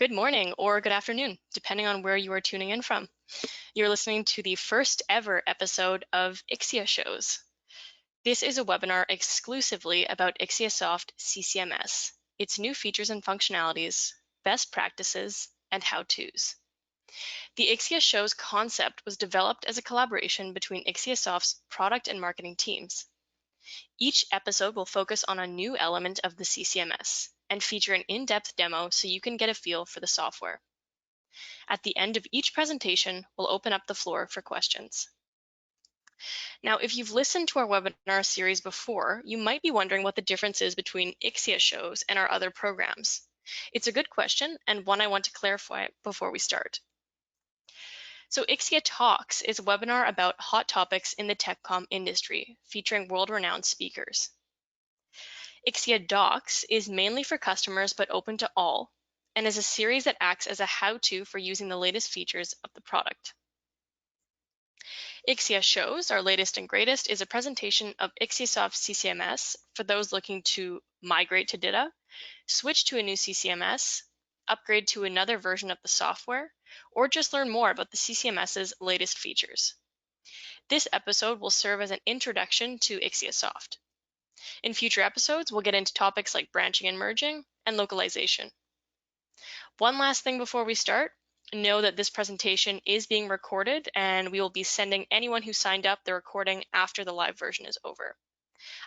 Good morning or good afternoon, depending on where you are tuning in from. You're listening to the first ever episode of IXIAShows. This is a webinar exclusively about IXIASOFT CCMS, its new features and functionalities, best practices, and how-tos. The IXIAShows concept was developed as a collaboration between IXIASOFT's product and marketing teams. Each episode will focus on a new element of the CCMS and feature an in-depth demo so you can get a feel for the software. At the end of each presentation, we'll open up the floor for questions. Now, if you've listened to our webinar series before, you might be wondering what the difference is between IXIAShows and our other programs. It's a good question and one I want to clarify before we start. So IXIA Talks is a webinar about hot topics in the telecom industry, featuring world-renowned speakers. IXIA Docs is mainly for customers but open to all, and is a series that acts as a how-to for using the latest features of the product. IXIAShows, our latest and greatest, is a presentation of IXIASOFT CCMS for those looking to migrate to DITA, switch to a new CCMS, upgrade to another version of the software, or just learn more about the CCMS's latest features. This episode will serve as an introduction to IXIASOFT. In future episodes, we'll get into topics like branching and merging and localization. One last thing before we start, know that this presentation is being recorded and we will be sending anyone who signed up the recording after the live version is over.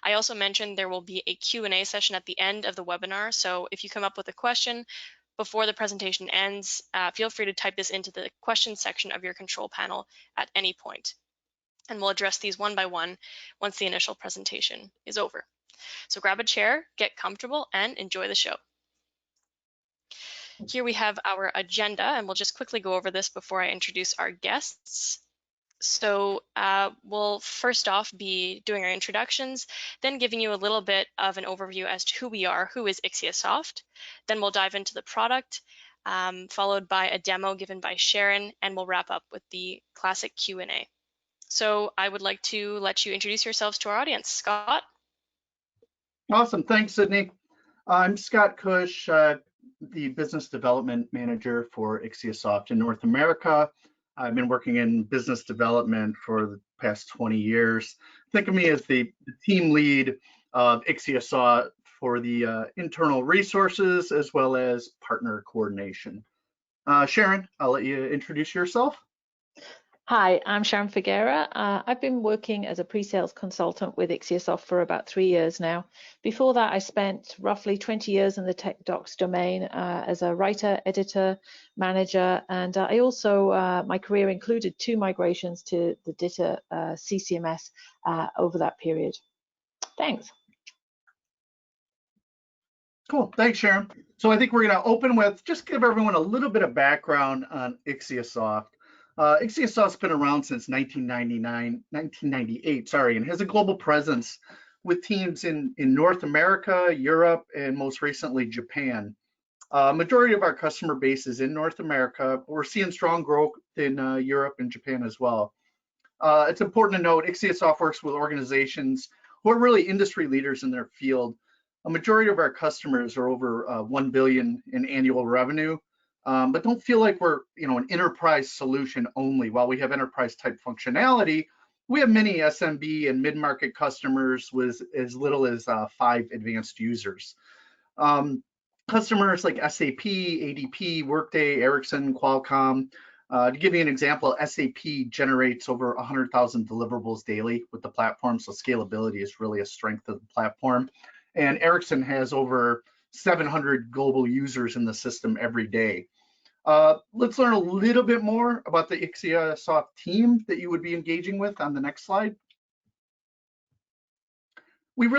I also mentioned there will be a Q&A session at the end of the webinar, so if you come up with a question before the presentation ends, feel free to type this into the questions section of your control panel at any point. And we'll address these one by one once the initial presentation is over. So grab a chair, get comfortable, and enjoy the show. Here we have our agenda, and we'll just quickly go over this before I introduce our guests. So we'll first off be doing our introductions, then giving you a little bit of an overview as to who we are, who is IXIASOFT. Then we'll dive into the product, followed by a demo given by Sharon, and we'll wrap up with the classic Q&A. So I would like to let you introduce yourselves to our audience. Scott? Awesome, thanks, Sydney. I'm Scott Kush, the Business Development Manager for IXIASOFT in North America. I've been working in business development for the past 20 years. Think of me as the team lead of IXIASOFT for the internal resources as well as partner coordination. Sharon, I'll let you introduce yourself. Hi, I'm Sharon Figueira. I've been working as a pre-sales consultant with IXIASOFT for about 3 years now. Before that, I spent roughly 20 years in the tech docs domain as a writer, editor, manager, and I also, my career included 2 migrations to the DITA CCMS over that period. Thanks. Cool, thanks, Sharon. So I think we're gonna open with, just give everyone a little bit of background on IXIASOFT. IXIASOFT's been around since 1998, and has a global presence with teams in North America, Europe, and most recently Japan. Majority of our customer base is in North America. We're seeing strong growth in Europe and Japan as well. It's important to note IXIASOFT works with organizations who are really industry leaders in their field. A majority of our customers are over 1 billion in annual revenue. But don't feel like we're, an enterprise solution only. While we have enterprise type functionality, we have many SMB and mid-market customers with as little as 5 advanced users. Customers like SAP, ADP, Workday, Ericsson, Qualcomm. To give you an example, SAP generates over 100,000 deliverables daily with the platform, so scalability is really a strength of the platform. And Ericsson has over 700 global users in the system every day. Let's learn a little bit more about the IXIASOFT team that you would be engaging with on the next slide. We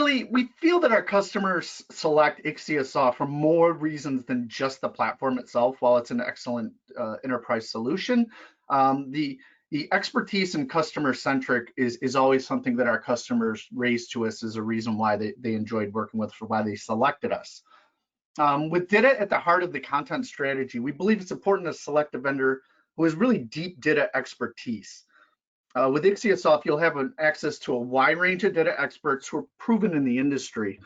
feel that our customers select IXIASOFT for more reasons than just the platform itself. While it's an excellent enterprise solution, the expertise and customer-centric is always something that our customers raise to us as a reason why they enjoyed working with, for why they selected us. With DITA at the heart of the content strategy, we believe it's important to select a vendor who has really deep DITA expertise. With IXIASOFT, you'll have access to a wide range of DITA experts who are proven in the industry.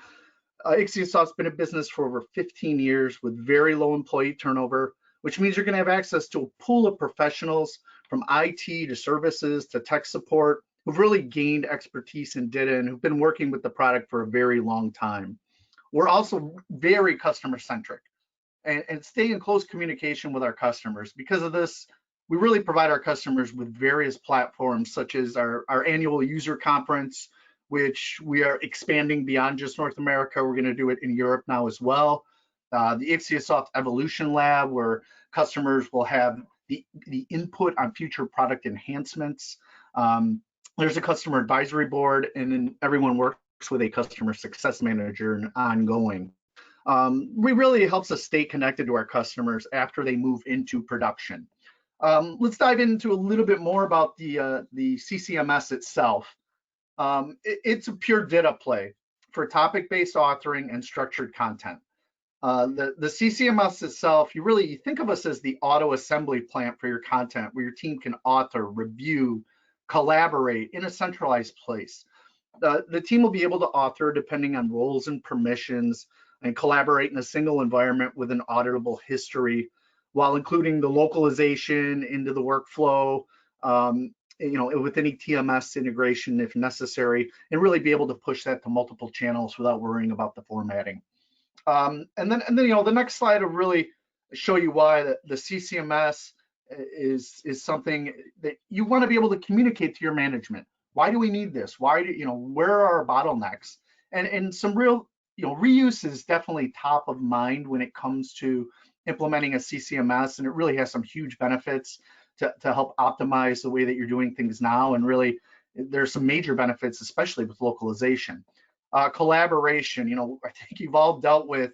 IXIASOFT's been in business for over 15 years with very low employee turnover, which means you're going to have access to a pool of professionals from IT to services to tech support who've really gained expertise in data and who've been working with the product for a very long time. We're also very customer centric and stay in close communication with our customers. Because of this, we really provide our customers with various platforms such as our annual user conference, which we are expanding beyond just North America. We're going to do it in Europe now as well. The IXIASOFT Evolution Lab, where customers will have the input on future product enhancements. There's a customer advisory board, and then everyone works with a customer success manager and ongoing. We really helps us stay connected to our customers after they move into production. Let's dive into a little bit more about the CCMS itself. It's a pure data play for topic-based authoring and structured content. The CCMS itself, you think of us as the auto assembly plant for your content, where your team can author, review, collaborate in a centralized place. The team will be able to author depending on roles and permissions and collaborate in a single environment with an auditable history, while including the localization into the workflow, with any TMS integration if necessary, and really be able to push that to multiple channels without worrying about the formatting. And then the next slide will really show you why the CCMS is something that you want to be able to communicate to your management. Why do we need this? Why do where are our bottlenecks? And some real reuse is definitely top of mind when it comes to implementing a CCMS, and it really has some huge benefits to help optimize the way that you're doing things now. And really, there's some major benefits, especially with localization. Collaboration, I think you've all dealt with,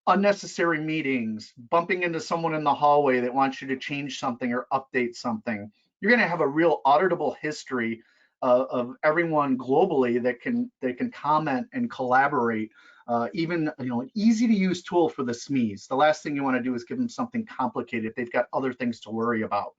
unnecessary meetings, bumping into someone in the hallway that wants you to change something or update something. You're going to have a real auditable history of everyone globally that can comment and collaborate. Even an easy to use tool for the SMEs. The last thing you want to do is give them something complicated if they've got other things to worry about.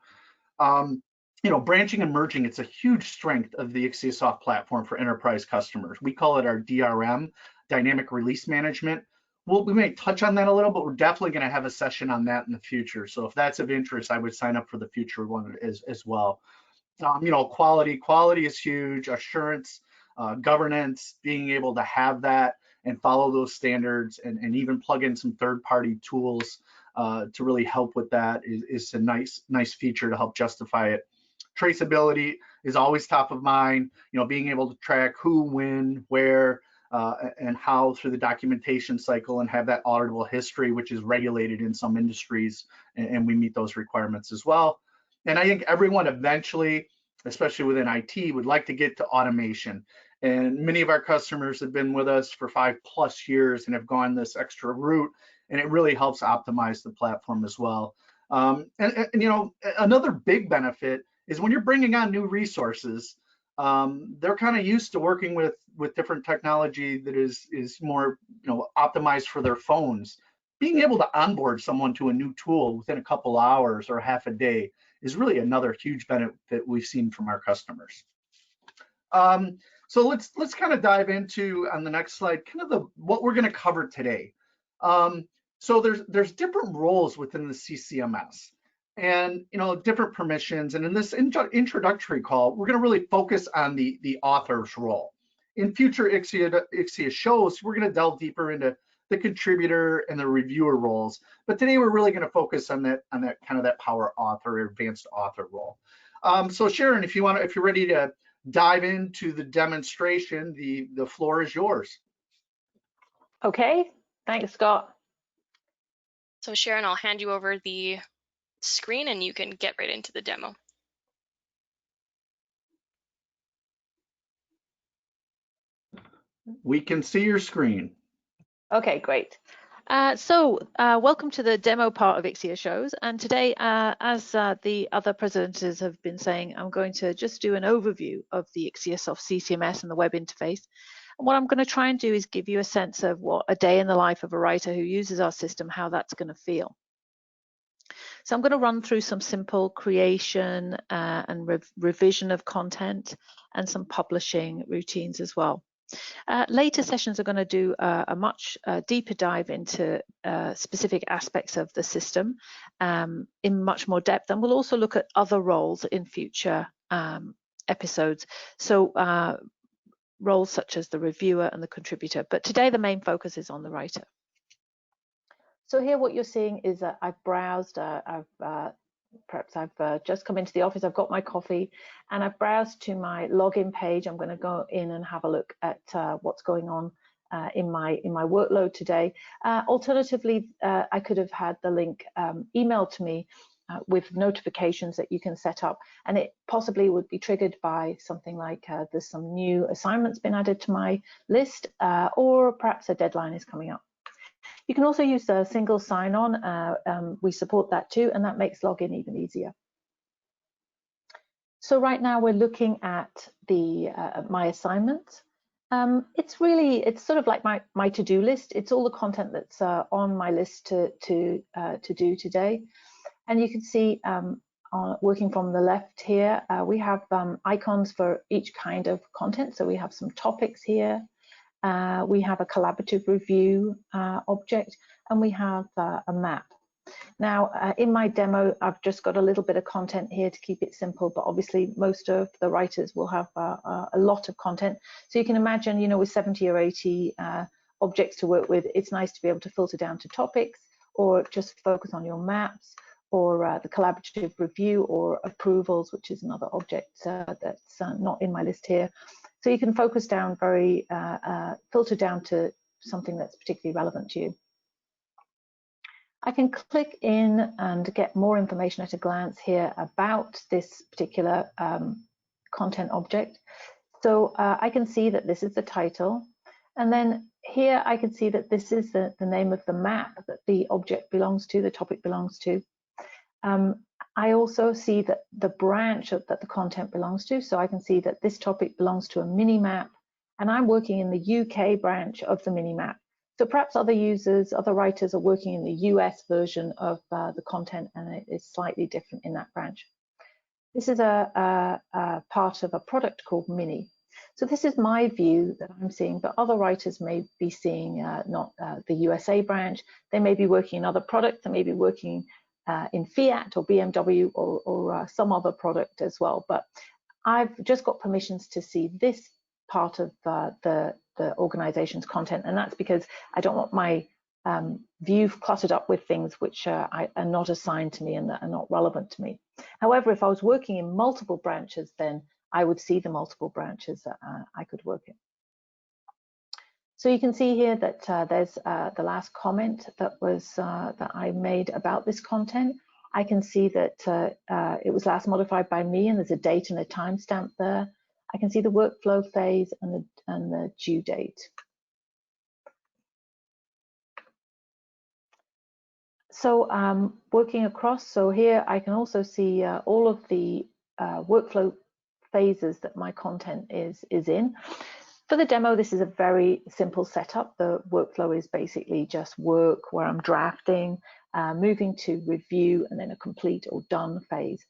Branching and merging, it's a huge strength of the IXIASOFT platform for enterprise customers. We call it our DRM, Dynamic Release Management. We may touch on that a little, but we're definitely going to have a session on that in the future. So if that's of interest, I would sign up for the future one as well. Quality is huge. Assurance, governance, being able to have that and follow those standards, and even plug in some third-party tools to really help with that is a nice feature to help justify it. Traceability is always top of mind. Being able to track who, when, where, and how through the documentation cycle, and have that auditable history, which is regulated in some industries, and we meet those requirements as well. And I think everyone eventually, especially within IT, would like to get to automation. And many of our customers have been with us for 5+ years and have gone this extra route, and it really helps optimize the platform as well. And another big benefit is when you're bringing on new resources, they're kind of used to working with different technology that is more optimized for their phones. Being able to onboard someone to a new tool within a couple hours or half a day is really another huge benefit we've seen from our customers. So let's kind of dive into, on the next slide, kind of what we're going to cover today. So there's different roles within the CCMS, and different permissions. And in this introductory call, we're going to really focus on the author's role. In future IXIAshows, we're going to delve deeper into the contributor and the reviewer roles. But today we're really going to focus on that kind of that power author or advanced author role. So Sharon, if you're ready to dive into the demonstration, the floor is yours. Okay, thanks, Scott. So Sharon, I'll hand you over the screen and you can get right into the demo. We can see your screen. Okay, great. Welcome to the demo part of IXIAshows. And today, as the other presenters have been saying, I'm going to just do an overview of the IXIASOFT CCMS and the web interface. And what I'm going to try and do is give you a sense of what a day in the life of a writer who uses our system, how that's going to feel. So I'm going to run through some simple creation and revision of content and some publishing routines as well. Later sessions are going to do a much deeper dive into specific aspects of the system in much more depth, and we'll also look at other roles in future episodes. So roles such as the reviewer and the contributor, but today the main focus is on the writer. So here what you're seeing is that I've browsed, perhaps I've just come into the office, I've got my coffee, and I've browsed to my login page. I'm going to go in and have a look at what's going on in my workload today. Alternatively, I could have had the link emailed to me with notifications that you can set up, and it possibly would be triggered by something like there's some new assignments been added to my list, or perhaps a deadline is coming up. You can also use a single sign-on. We support that too, and that makes login even easier. So right now we're looking at the my assignments. It's sort of like my to-do list. It's all the content that's on my list to do today. And you can see working from the left here, we have icons for each kind of content. So we have some topics here. We have a collaborative review object, and we have a map. Now, in my demo, I've just got a little bit of content here to keep it simple, but obviously most of the writers will have a lot of content. So you can imagine, you know, with 70 or 80 objects to work with, it's nice to be able to filter down to topics, or just focus on your maps, or the collaborative review, or approvals, which is another object that's not in my list here. So you can focus down filter down to something that's particularly relevant to you. I can click in and get more information at a glance here about this particular content object. So I can see that this is the title, and then here I can see that this is the name of the map that the object belongs to, the topic belongs to. I also see that the branch that the content belongs to, so I can see that this topic belongs to a mini map, and I'm working in the UK branch of the mini map. So perhaps other users, other writers are working in the US version of the content, and it is slightly different in that branch. This is a part of a product called Mini. So this is my view that I'm seeing, but other writers may be seeing not the USA branch. They may be working in other products. They may be working in Fiat or BMW or some other product as well. But I've just got permissions to see this part of the organization's content, and that's because I don't want my view cluttered up with things which are not assigned to me and that are not relevant to me. However, if I was working in multiple branches, then I would see the multiple branches that I could work in. So you can see here that there's the last comment that was that I made about this content. I can see that it was last modified by me, and there's a date and a timestamp there. I can see the workflow phase and the due date. So working across, so here I can also see all of the workflow phases that my content is in. For the demo, this is a very simple setup. The workflow is basically just work where I'm drafting, moving to review, and then a complete or done phase.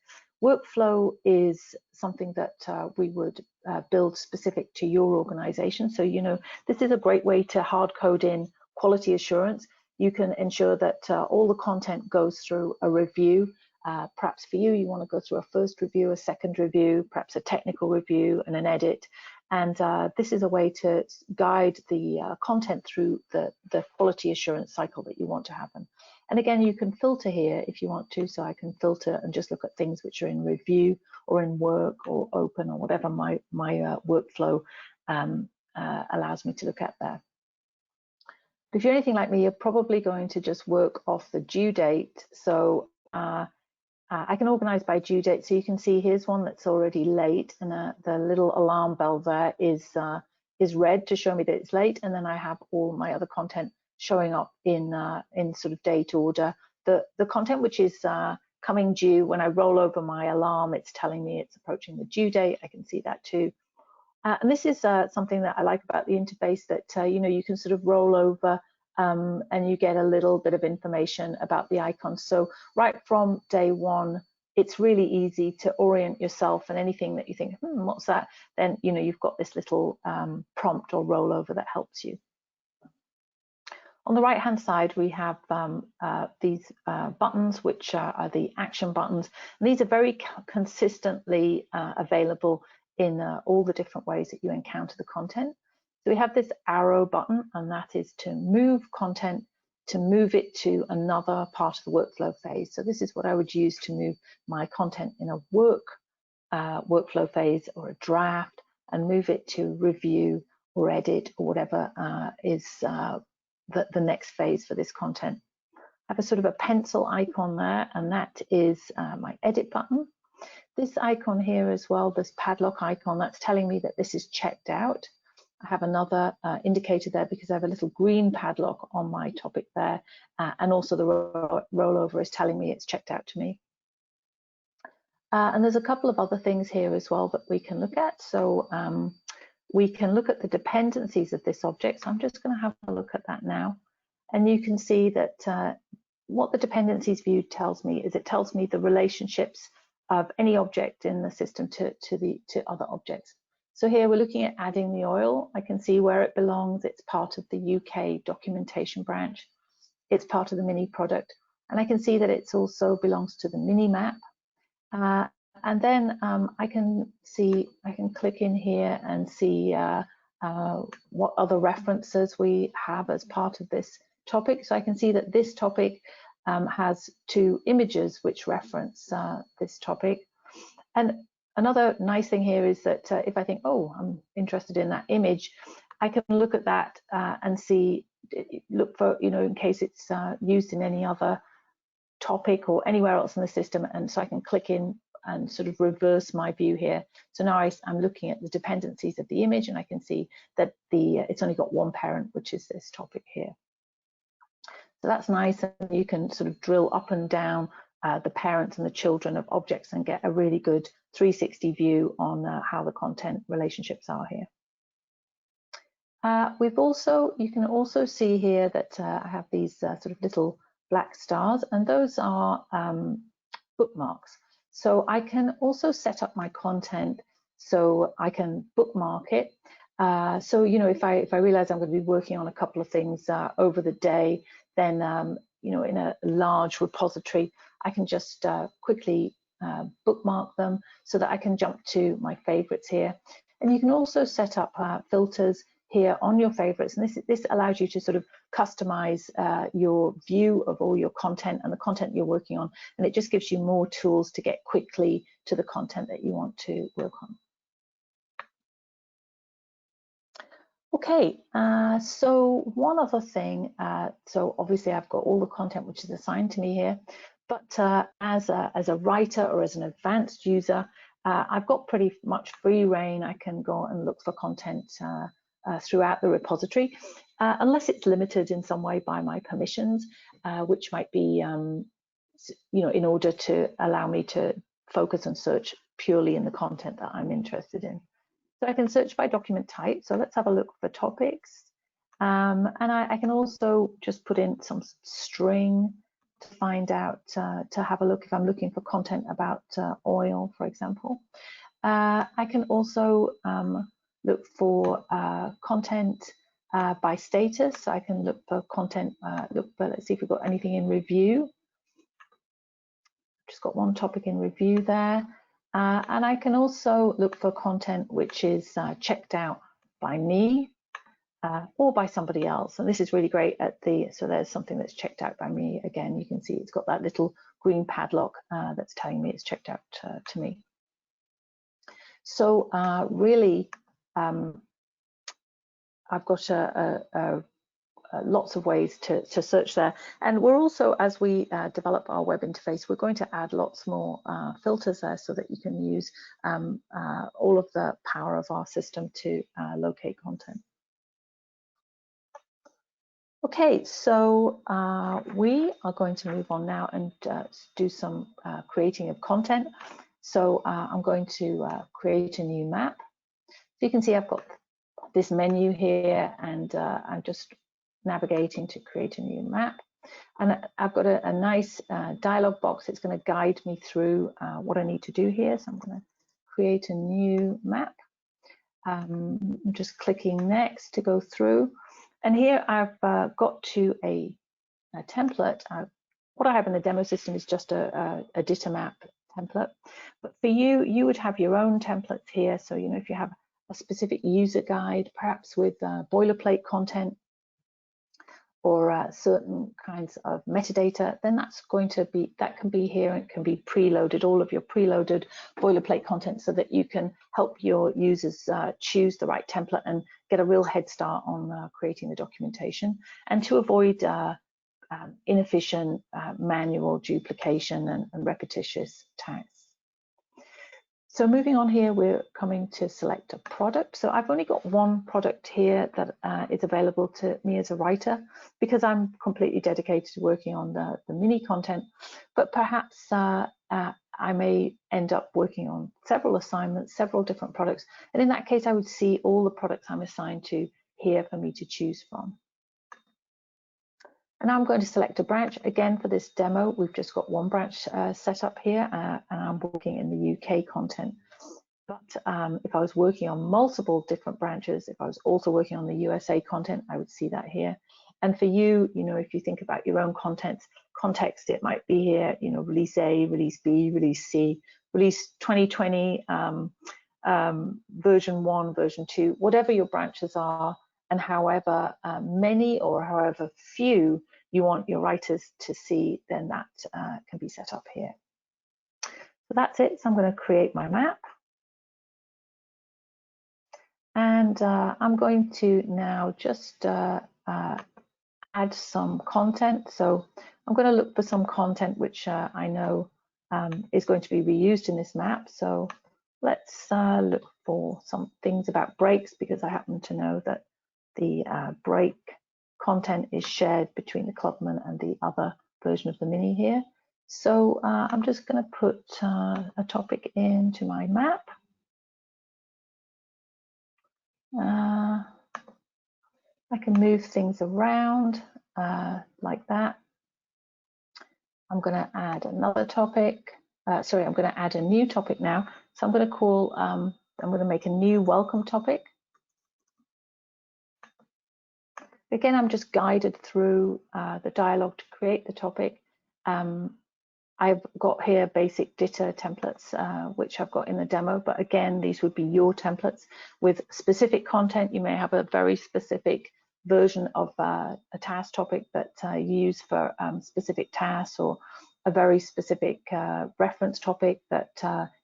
Workflow is something that we would build specific to your organization. So, you know, this is a great way to hard code in quality assurance. You can ensure that all the content goes through a review. Perhaps for you, you want to go through a first review, a second review, perhaps a technical review and an edit. And this is a way to guide the content through the quality assurance cycle that you want to happen. And again, you can filter here if you want to. So I can filter and just look at things which are in review or in work or open or whatever my workflow allows me to look at there. If you're anything like me, you're probably going to just work off the due date. So I can organize by due date. So you can see here's one that's already late, and the little alarm bell there is red to show me that it's late. And then I have all my other content showing up in sort of date order. The content which is coming due, when I roll over my alarm, it's telling me it's approaching the due date. I can see that too. And this is something that I like about the interface, that you know, you can sort of roll over and you get a little bit of information about the icons. So right from day one, it's really easy to orient yourself, and anything that you think, what's that? Then you've got this little prompt or rollover that helps you. On the right hand side, we have these buttons, which are the action buttons. And these are very consistently available in all the different ways that you encounter the content. So we have this arrow button, and that is to move content, to move it to another part of the workflow phase. So this is what I would use to move my content in a workflow phase or a draft, and move it to review or edit or whatever is the next phase for this content. I have a sort of a pencil icon there, and that is my edit button. This icon here as well, this padlock icon, that's telling me that this is checked out. I have another indicator there because I have a little green padlock on my topic there, and also the rollover is telling me it's checked out to me. And there's a couple of other things here as well that we can look at. So we can look at the dependencies of this object. So I'm just going to have a look at that now. And you can see that what the dependencies view tells me is it tells me the relationships of any object in the system to other objects. So here we're looking at adding the oil. I can see where it belongs. It's part of the UK documentation branch. It's part of the mini product. And I can see that it also belongs to the mini map. And then I can click in here and see what other references we have as part of this topic. So I can see that this topic has 2 images which reference this topic. And another nice thing here is that if I think, oh, I'm interested in that image, I can look at that and see, look for, in case it's used in any other topic or anywhere else in the system. And so I can click in and sort of reverse my view here. So now I'm looking at the dependencies of the image, and I can see that it's only got one parent, which is this topic here. So that's nice, and you can sort of drill up and down the parents and the children of objects and get a really good 360 view on how the content relationships are here. You can also see here that I have these sort of little black stars, and those are bookmarks. So I can also set up my content so I can bookmark it. So if I realize I'm going to be working on a couple of things over the day, then in a large repository, I can just quickly bookmark them so that I can jump to my favorites here. And you can also set up filters here on your favorites, and this allows you to sort of customize your view of all your content and the content you're working on, and it just gives you more tools to get quickly to the content that you want to work on. Okay, so one other thing, so obviously I've got all the content which is assigned to me here, but as a writer or as an advanced user, I've got pretty much free reign. I can go and look for content throughout the repository, unless it's limited in some way by my permissions, which might be, in order to allow me to focus and search purely in the content that I'm interested in. So I can search by document type. So let's have a look for topics. And I can also just put in some string to find out, to have a look if I'm looking for content about oil, for example. I can also look for content by status. So I can look for content, let's see if we've got anything in review. Just got one topic in review there. And I can also look for content which is checked out by me or by somebody else. And this is really great so there's something that's checked out by me. Again, you can see it's got that little green padlock that's telling me it's checked out to me. So really, I've got lots of ways to search there. And we're also, as we develop our web interface, we're going to add lots more filters there so that you can use all of the power of our system to locate content. Okay, so we are going to move on now and do some creating of content. So I'm going to create a new map. So you can see I've got this menu here, and I'm just navigating to create a new map. And I've got a nice dialog box. It's going to guide me through what I need to do here. So I'm going to create a new map. I'm just clicking next to go through. And here I've got to a template. What I have in the demo system is just a data map template. But for you, you would have your own templates here. So, you know, if you have a specific user guide, perhaps with boilerplate content, or certain kinds of metadata, then that's going to be, that can be here. It can be preloaded, all of your preloaded boilerplate content, so that you can help your users choose the right template and get a real head start on creating the documentation, and to avoid inefficient manual duplication and repetitious tasks. So moving on here, we're coming to select a product. So I've only got one product here that is available to me as a writer, because I'm completely dedicated to working on the mini content, but perhaps I may end up working on several assignments, several different products. And in that case, I would see all the products I'm assigned to here for me to choose from. And I'm going to select a branch. Again, for this demo, we've just got one branch set up here, and I'm working in the UK content. But if I was working on multiple different branches, if I was also working on the USA content, I would see that here. And for you, you know, if you think about your own context, it might be here, you know, release A, release B, release C, release 2020, version 1, version 2, whatever your branches are, and however many or however few you want your writers to see, then that can be set up here. So that's it. So I'm going to create my map. And I'm going to now just add some content. So I'm going to look for some content which I know is going to be reused in this map. So let's look for some things about breaks, because I happen to know that the break content is shared between the Clubman and the other version of the Mini here. So I'm just going to put a topic into my map. I can move things around like that. I'm going to add another topic. Sorry, I'm going to add a new topic now. So I'm going to call, I'm going to make a new welcome topic. Again, I'm just guided through the dialogue to create the topic. I've got here basic DITA templates, which I've got in the demo, but again, these would be your templates with specific content. You may have a very specific version of a task topic that you use for specific tasks, or a very specific reference topic that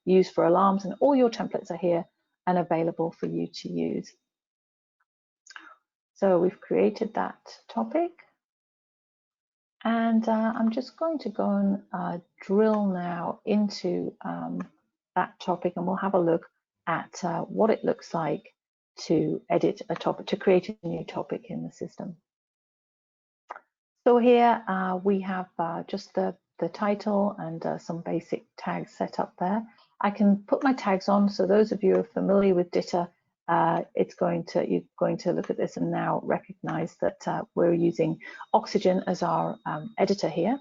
you use for alarms, and all your templates are here and available for you to use. So we've created that topic, and I'm just going to go and drill now into that topic, and we'll have a look at what it looks like to edit a topic, to create a new topic in the system. So here we have just the title and some basic tags set up there. I can put my tags on, so those of you who are familiar with DITA, you're going to look at this and now recognize that we're using Oxygen as our editor here.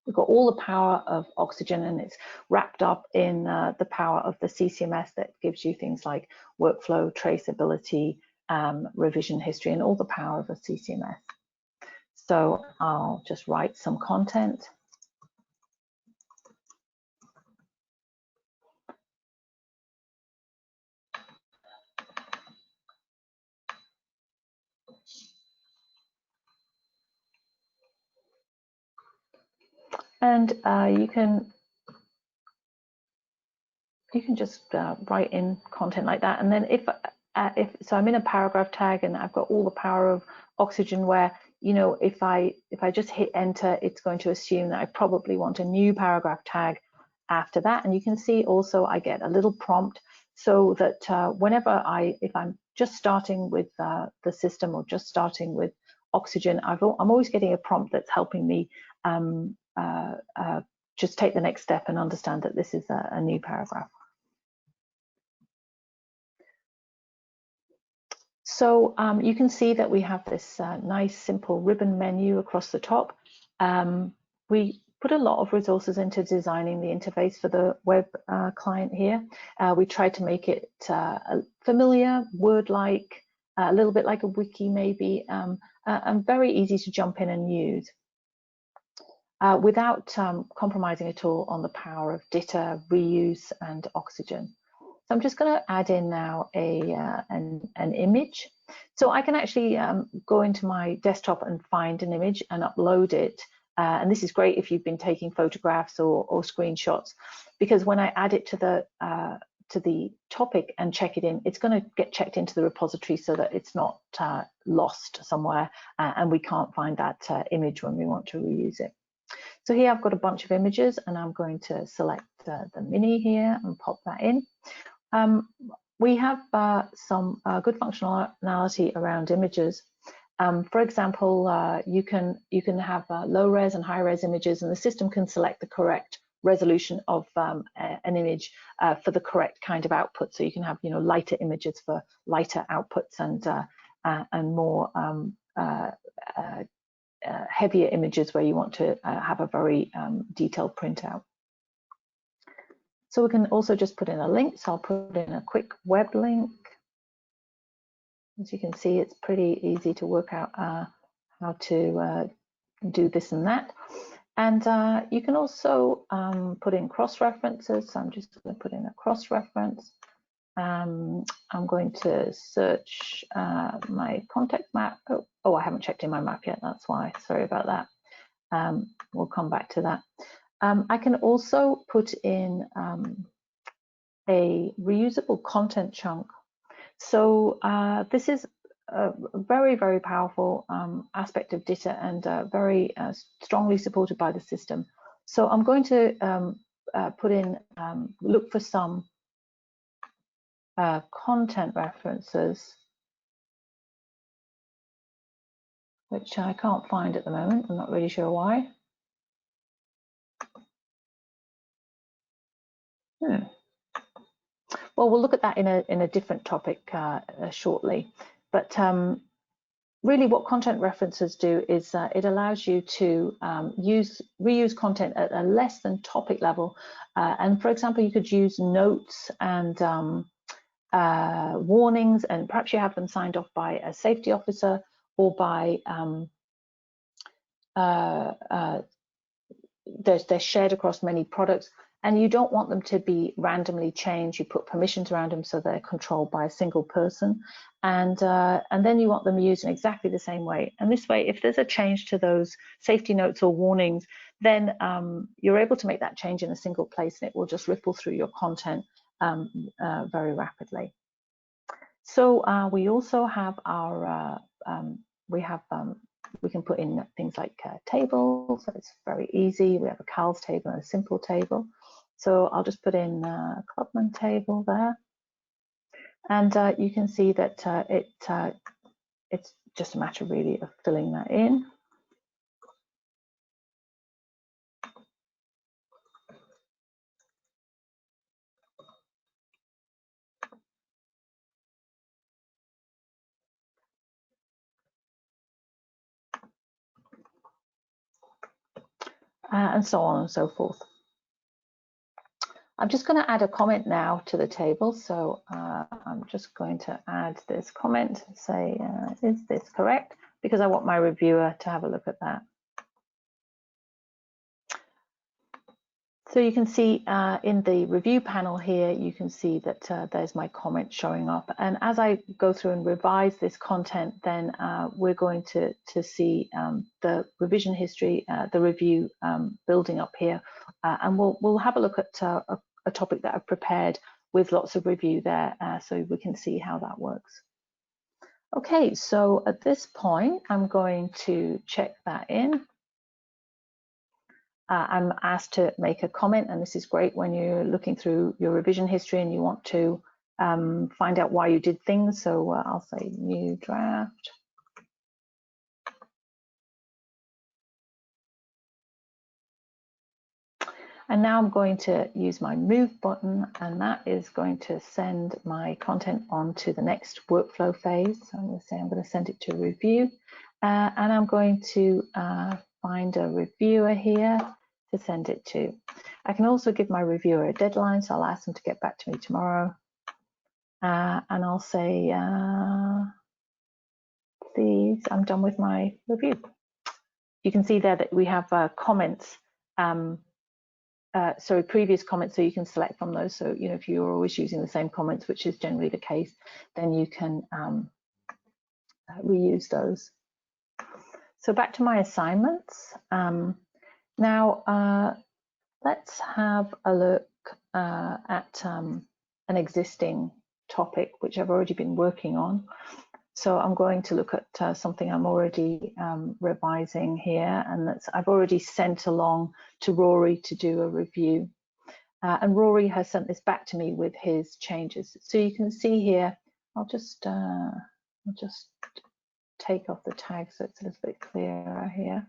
We've got all the power of Oxygen, and it's wrapped up in the power of the CCMS that gives you things like workflow, traceability, revision history, and all the power of a CCMS. So I'll just write some content. And you can just write in content like that. And then if so, I'm in a paragraph tag, and I've got all the power of Oxygen, where, you know, if I just hit enter, it's going to assume that I probably want a new paragraph tag after that. And you can see also I get a little prompt, so that whenever if I'm just starting with the system, or just starting with Oxygen, I'm always getting a prompt that's helping me just take the next step and understand that this is a new paragraph. So you can see that we have this nice simple ribbon menu across the top. We put a lot of resources into designing the interface for the web client here. We tried to make it familiar, word-like, a little bit like a wiki maybe, and very easy to jump in and use without compromising at all on the power of DITA, reuse, and oxygen. So I'm just going to add in now an image. So I can actually go into my desktop and find an image and upload it. And this is great if you've been taking photographs or screenshots, because when I add it to the topic and check it in, it's going to get checked into the repository so that it's not lost somewhere and we can't find that image when we want to reuse it. So here I've got a bunch of images, and I'm going to select the mini here and pop that in. We have some good functionality around images. For example, you can have low-res and high-res images, and the system can select the correct resolution of an image for the correct kind of output. So you can have, lighter images for lighter outputs and more heavier images where you want to have a very detailed printout. So we can also just put in a link. So I'll put in a quick web link. As you can see, it's pretty easy to work out how to do this and that. And you can also put in cross-references. So I'm just going to put in a cross-reference. I'm going to search my context map. Oh, I haven't checked in my map yet. That's why. Sorry about that. We'll come back to that. I can also put in a reusable content chunk. So this is a very, very powerful aspect of DITA and very strongly supported by the system. So I'm going to put in, look for some content references, which I can't find at the moment. I'm not really sure why. Well, we'll look at that in a different topic shortly. But really what content references do is it allows you to reuse content at a less than topic level. And for example, you could use notes and warnings, and perhaps you have them signed off by a safety officer or by they're shared across many products, and you don't want them to be randomly changed. You put permissions around them so they're controlled by a single person, and then you want them used in exactly the same way. And this way, if there's a change to those safety notes or warnings, then you're able to make that change in a single place, and it will just ripple through your content very rapidly. So we also have our we can put in things like tables. So it's very easy. We have a CALS table and a simple table. So I'll just put in a Clubman table there, and you can see that it's just a matter really of filling that in. And so on and so forth. I'm just going to add a comment now to the table. So I'm just going to add this comment, say, is this correct? Because I want my reviewer to have a look at that. So you can see in the review panel here, you can see that there's my comment showing up. And as I go through and revise this content, then we're going to see the revision history, the review building up here. And we'll have a look at a topic that I've prepared with lots of review there, so we can see how that works. Okay, so at this point, I'm going to check that in. I'm asked to make a comment, and this is great when you're looking through your revision history and you want to find out why you did things. So I'll say new draft. And now I'm going to use my move button, and that is going to send my content on to the next workflow phase. So I'm going to say I'm going to send it to review, and I'm going to find a reviewer here to send it to. I can also give my reviewer a deadline, so I'll ask them to get back to me tomorrow. And I'll say, please, I'm done with my review. You can see there that we have comments, previous comments, so you can select from those. So, you know, if you're always using the same comments, which is generally the case, then you can reuse those. So back to my assignments. Now, let's have a look at an existing topic, which I've already been working on. So I'm going to look at something I'm already revising here, and that's I've already sent along to Rory to do a review. And Rory has sent this back to me with his changes. So you can see here, I'll just take off the tag so it's a little bit clearer here.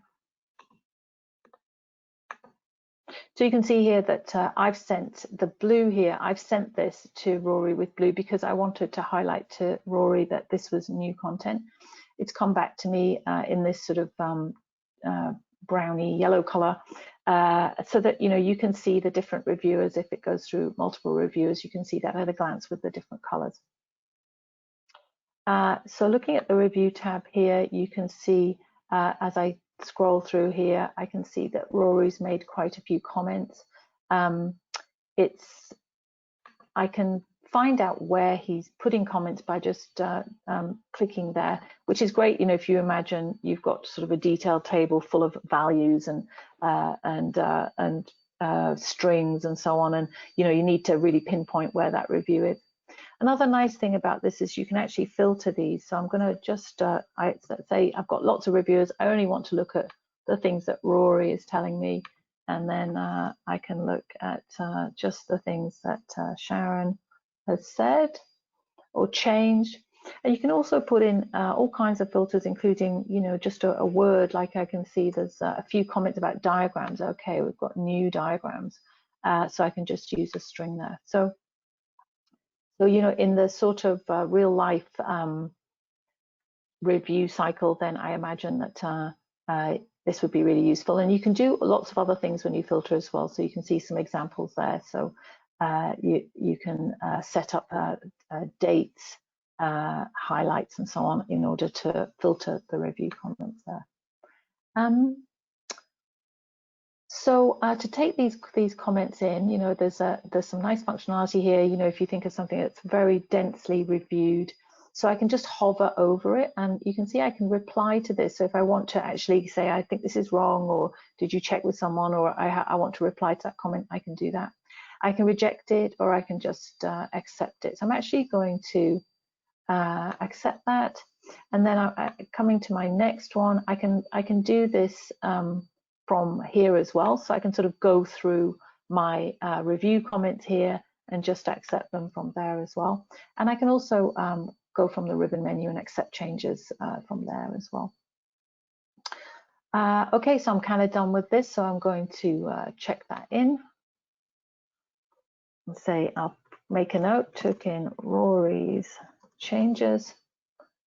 So you can see here that I've sent the blue here. I've sent this to Rory with blue because I wanted to highlight to Rory that this was new content. It's come back to me in this sort of browny yellow color, so that, you know, you can see the different reviewers. If it goes through multiple reviewers, you can see that at a glance with the different colors. So looking at the review tab here, you can see as I scroll through here, I can see that Rory's made quite a few comments. I can find out where he's putting comments by just clicking there, which is great. You know, if you imagine you've got sort of a detailed table full of values and strings and so on, and you know, you need to really pinpoint where that review is. Another nice thing about this is you can actually filter these. So I'm going to just, let's say I've got lots of reviewers. I only want to look at the things that Rory is telling me. And then I can look at just the things that Sharon has said or changed. And you can also put in all kinds of filters, including, you know, just a word. Like I can see there's a few comments about diagrams. Okay, we've got new diagrams. So I can just use a string there. So, you know, in the sort of real life review cycle, then I imagine that this would be really useful. And you can do lots of other things when you filter as well. So you can see some examples there. So you can set up dates, highlights, and so on in order to filter the review comments there. So to take these comments in, you know, there's some nice functionality here. You know, if you think of something that's very densely reviewed, so I can just hover over it, and you can see I can reply to this. So if I want to actually say, I think this is wrong, or did you check with someone, or I want to reply to that comment, I can do that. I can reject it, or I can just accept it. So I'm actually going to accept that, and then coming to my next one, I can do this from here as well. So I can sort of go through my review comments here and just accept them from there as well. And I can also go from the ribbon menu and accept changes from there as well. Okay, so I'm kind of done with this. So I'm going to check that in and say I'll make a note, took in Rory's changes,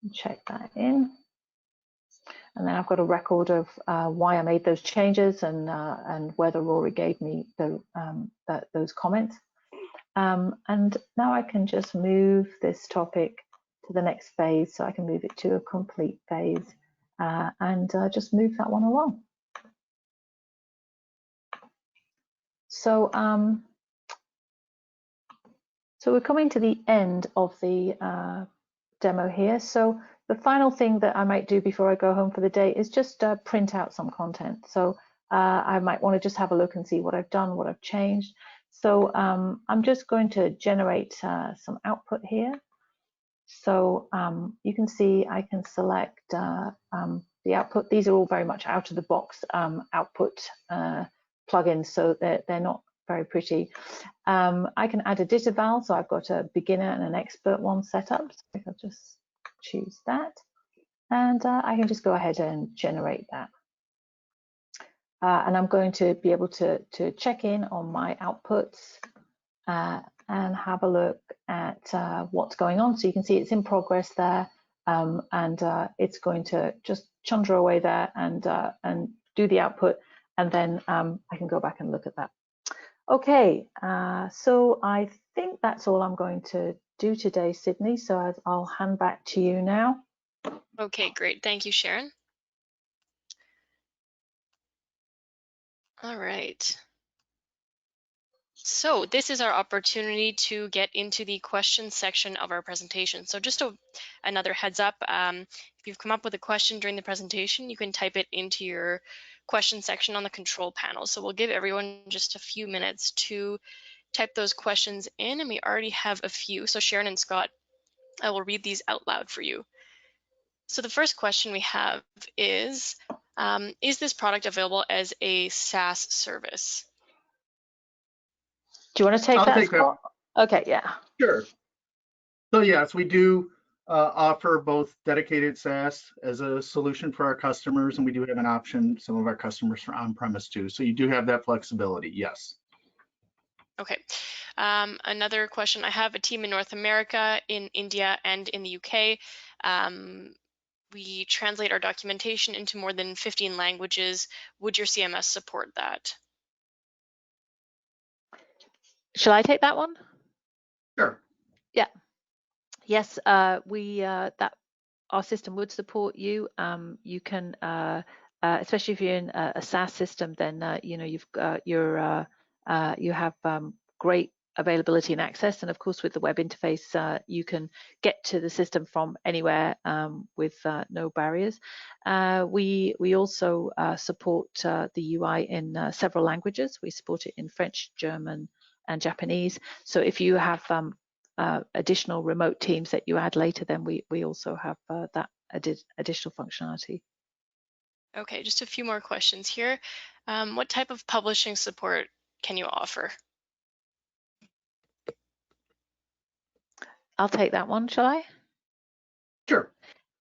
and check that in. And then I've got a record of why I made those changes and whether Rory gave me those comments. And now I can just move this topic to the next phase. So I can move it to a complete phase and just move that one along. So, so we're coming to the end of the demo here. So the final thing that I might do before I go home for the day is just print out some content. So I might want to just have a look and see what I've done, what I've changed. So I'm just going to generate some output here. So you can see I can select the output. These are all very much out of the box output plugins, so they're not very pretty. I can add a disavow, so I've got a beginner and an expert one set up. So I'll just choose that, and I can just go ahead and generate that. and I'm going to be able to check in on my outputs and have a look at what's going on. So you can see it's in progress there, and it's going to just chunder away there and do the output, and then I can go back and look at that. Okay, so I think that's all I'm going to do today, Sydney. So I'll hand back to you now. Okay, great. Thank you, Sharon. All right. So this is our opportunity to get into the question section of our presentation. So just another heads up, if you've come up with a question during the presentation, you can type it into your question section on the control panel. So we'll give everyone just a few minutes to type those questions in, and we already have a few. So Sharon and Scott, I will read these out loud for you. So the first question we have is this product available as a SaaS service? Do you want to take that, Scott? Okay, yeah. Sure. So yes, we do offer both dedicated SaaS as a solution for our customers, and we do have an option, some of our customers, for on-premise too. So you do have that flexibility, yes. Okay. Another question. I have a team in North America, in India, and in the UK. We translate our documentation into more than 15 languages. Would your CMS support that? Shall I take that one? Sure. Yeah. Yes, that our system would support you. You can, especially if you're in a SaaS system, then you know you have great availability and access, and of course with the web interface you can get to the system from anywhere with no barriers. We also support the UI in several languages. We support it in French, German, and Japanese. So if you have additional remote teams that you add later, then we also have that additional functionality. Okay, just a few more questions here. What type of publishing support can you offer? I'll take that one, shall I? Sure.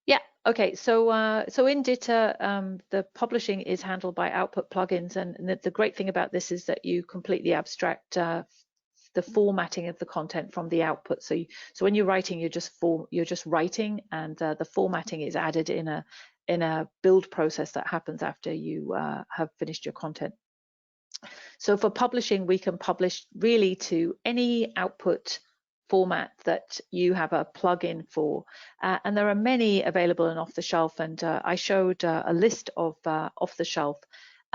Yeah, okay, so so in DITA, the publishing is handled by output plugins, and the great thing about this is that you completely abstract the formatting of the content from the output. So when you're writing, you're just writing, and the formatting is added in a build process that happens after you have finished your content. So for publishing, we can publish really to any output format that you have a plugin for, and there are many available and off the shelf, and I showed a list of off the shelf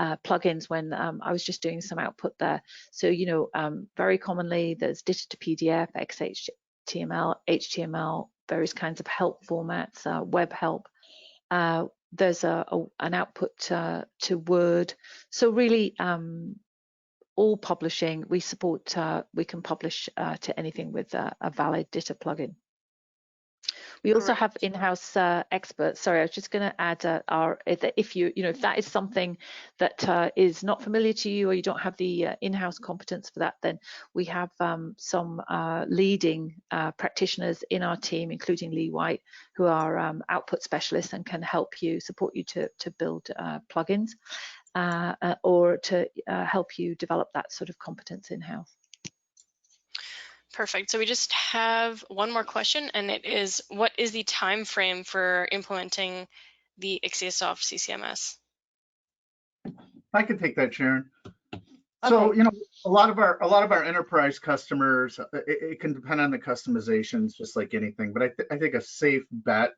plugins when I was just doing some output there. So you know, very commonly there's DITA to PDF, XHTML, HTML, various kinds of help formats, web help. There's an output to Word. So really, all publishing, we support, we can publish to anything with a valid DITA plugin. We also have in-house experts. Sorry, I was just going to add if if that is something that is not familiar to you, or you don't have the in-house competence for that, then we have some leading practitioners in our team, including Lee White, who are output specialists and can help you, support you to build plugins or to help you develop that sort of competence in-house. Perfect. So we just have one more question, and it is, what is the time frame for implementing the IXIASOFT CCMS? I can take that, Sharon. Okay. So you know, a lot of our enterprise customers, it can depend on the customizations, just like anything. But I think a safe bet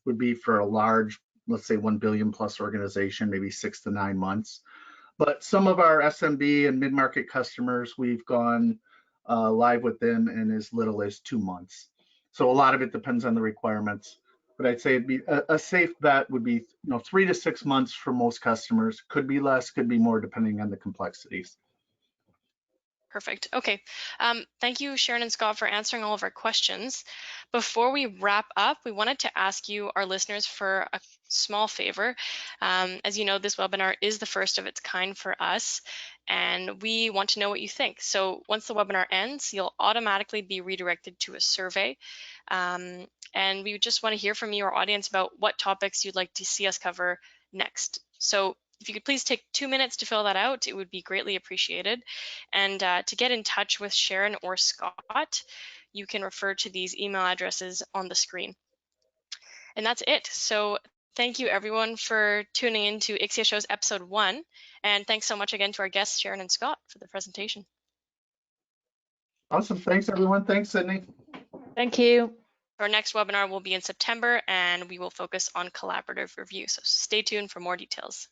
would be for a large, let's say 1 billion plus organization, maybe 6 to 9 months. But some of our SMB and mid-market customers, we've gone live with them in as little as 2 months. So a lot of it depends on the requirements. But I'd say it'd be a safe bet would be 3 to 6 months for most customers. Could be less, could be more, depending on the complexities. Perfect. Okay. Thank you, Sharon and Scott, for answering all of our questions. Before we wrap up, we wanted to ask you, our listeners, for a small favor. As you know, this webinar is the first of its kind for us, and we want to know what you think. So once the webinar ends, you'll automatically be redirected to a survey. And we just want to hear from your audience about what topics you'd like to see us cover next. So If you could please take 2 minutes to fill that out, it would be greatly appreciated. And to get in touch with Sharon or Scott, you can refer to these email addresses on the screen. And that's it. So thank you everyone for tuning in to IXIAShows episode 1. And thanks so much again to our guests, Sharon and Scott, for the presentation. Awesome. Thanks, everyone. Thanks, Sydney. Thank you. Our next webinar will be in September, and we will focus on collaborative review. So stay tuned for more details.